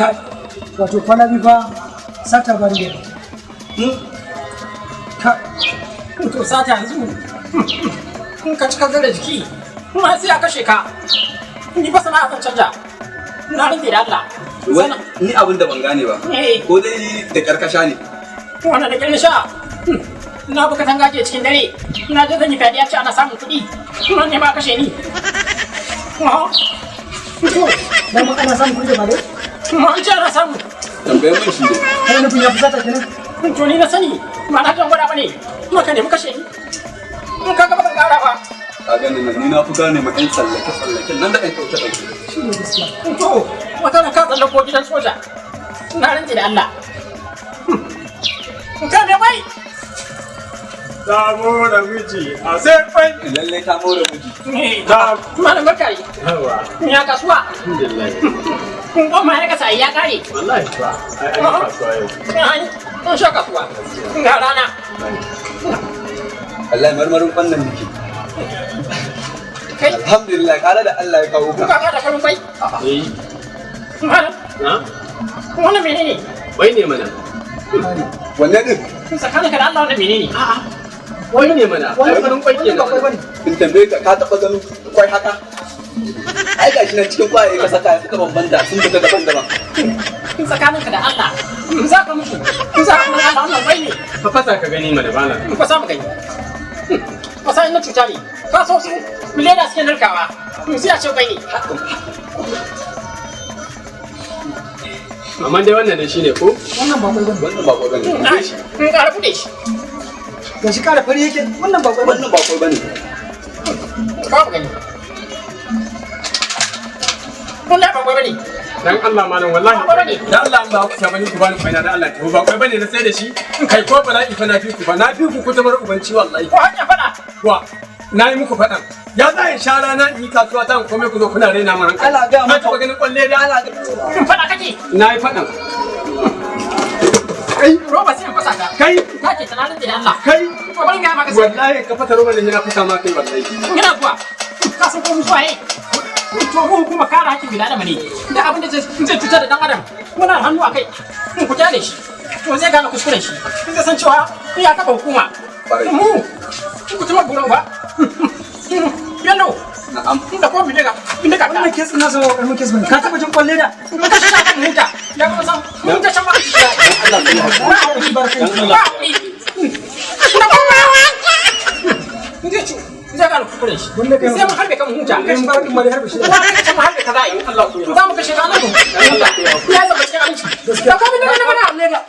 Kai, wato kwana biyu fa sata bari ne. Kai, to sata yanzu. In ka cika da jiki, kuma sai a kashe ka. Ni ba sana'a zan canja. Na rage da Allah. Ni abin da ban gane ba. Ko dai da karkasha ne. Wannan da karkasha. Na buka tanga ke cikin dare. Na je zan yi fadiya ce ana samun kuɗi. Kuma ne ba kashe ni. dan ba ana samun kuɗi ba dai? An ce ana samu. Tambayar mun shi ne. Kai nufin ya fi sata kenan? To ni na sani. Ma na kan gwada bane. Kuma ka nemi kashe ni. In ka ga ba zan ƙara ba. Ka gani nan ni na fi gane ma ɗan tsallake nan da ɗan ɗauke. Shi ne gaskiya. To, wata na ka tsallako gidan soja. Na rantse da Allah. Ka ne bai? Ta more miji a sai kwai. Lalle ta more miji. Ta malam barkari. Yawa. Ya kasuwa. Alhamdulillah. Kun goma ya kasa ya kare. Wallahi ba. Ai ai kasuwa yau. Kun sha kasuwa. Ga rana. Wallahi marmarin fannin nake. Kai. Alhamdulillah kare da Allah ya kawo Kun ka. ka da farin bai. Eh. Malam. Na? Wannan menene? Bai ne mana. Wanne din? Kun sakana ka da Allah wannan menene? A'a. Wai ne mana. Ai farin kwai kenan. In tambaye ka taɓa ganin kwai haka? Ai gashi nan cikin kwaye ka saka suka bambanta sun fita daban-daban. Kun sakanin ka da Allah. Za ka mutu. Kun sa kuma Allah wannan bai ne. Ka fasa ka gani mana bana. Kun fa samu gani. Wasa ina cuta ne. Ka so su milena suke narkawa. Sai a ce bai ne. Amma dai wannan ne shine ko? Wannan ba kwai bane. Wannan ba kwai bane. Kun ƙara kuɗe shi. Da shi kara fari yake, wannan ba kwai bane. Wannan ba kwai bane. Ka gani. Wannan ba kwai bane. Dan Allah malam wallahi. Ba kwai bane. Dan Allah ba ku bani ku bani faina dan Allah to ba kai bane na sai da shi kai ko bala'i fa na fi ku fa na fi ku kutumar ubanci wallahi Ko hanya faɗa. wa na yi muku faɗan ya za in sha rana in yi kasuwa ta komai ku zo kuna raina mun hankali Allah ga na taɓa ganin kwalle da Allah Kun faɗa kake. na yi faɗan Kai roba sai in fasa ka. kai Ka ce tunanin da Allah. kai Ko bari ga maka sai. wallahi ka fata roba da ni na fita ma kai wallahi Ina zuwa. Ka san ko mutuwa yi. To mu kuma kare hakkin bil'adama ne. Da abin da zai cutar da dan adam. Muna da hannu a kai. Kun ku kyale shi. To zai gane kuskuren shi. Kun san cewa ya kafa hukuma. Mu. Ku tuma buran ba. Yallo. Na'am. Da ko bindiga. Bindiga ta. Wannan kes na zo ƙaramin kes bane. Ka taɓa jin kwalle da? Mun ka shiga kan huta. Ya kuma san mun ta can ba ka shiga. Allah ya haɗu. Ba a yi barkai. Ba kuɗi. Na kuma. Zai ci. Zai gane kuskuren shi. Wanda kai Sai mun harbe kan huta. kai shi ba kin bari harbe shi. Wani ka ce mu harbe ka za a yi. Allah. Za mu kashe ranar mu. Ya zama cikin aminci. Da kuma bindiga na bana.